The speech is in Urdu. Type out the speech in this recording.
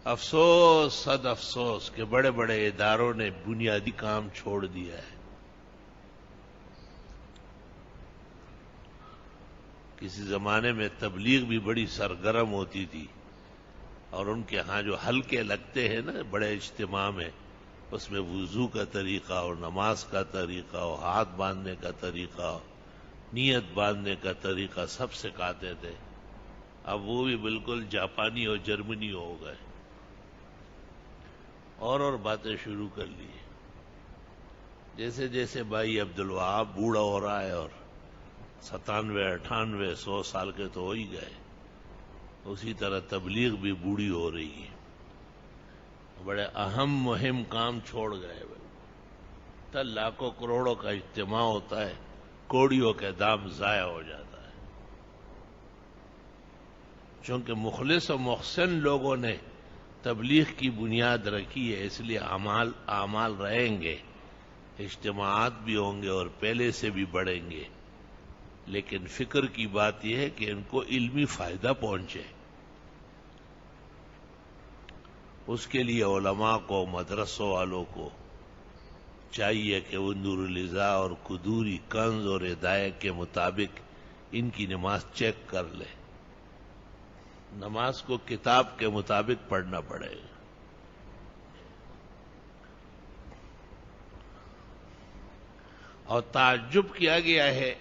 افسوس صد افسوس کہ بڑے بڑے اداروں نے بنیادی کام چھوڑ دیا ہے۔ کسی زمانے میں تبلیغ بھی بڑی سرگرم ہوتی تھی، اور ان کے ہاں جو حلقے لگتے ہیں نا بڑے اجتماع میں، اس میں وضو کا طریقہ اور نماز کا طریقہ اور ہاتھ باندھنے کا طریقہ، نیت باندھنے کا طریقہ سب سکھاتے تھے۔ اب وہ بھی بالکل جاپانی اور جرمنی ہو گئے، اور باتیں شروع کر لی۔ جیسے جیسے بھائی عبدالوہاب بوڑھا ہو رہا ہے، اور 97 98 100 سال کے تو ہو ہی گئے، اسی طرح تبلیغ بھی بوڑھی ہو رہی ہے۔ بڑے اہم مہم کام چھوڑ گئے۔ لاکھوں کروڑوں کا اجتماع ہوتا ہے، کوڑیوں کے دام ضائع ہو جاتا ہے۔ چونکہ مخلص و محسن لوگوں نے تبلیغ کی بنیاد رکھی ہے، اس لیے اعمال رہیں گے، اجتماعات بھی ہوں گے اور پہلے سے بھی بڑھیں گے، لیکن فکر کی بات یہ ہے کہ ان کو علمی فائدہ پہنچے۔ اس کے لیے علماء کو، مدرسوں والوں کو چاہیے کہ وہ نور الہدا اور قدوری کنز اور ہدایت کے مطابق ان کی نماز چیک کر لے۔ نماز کو کتاب کے مطابق پڑھنا پڑے گا۔ اور تعجب کیا گیا ہے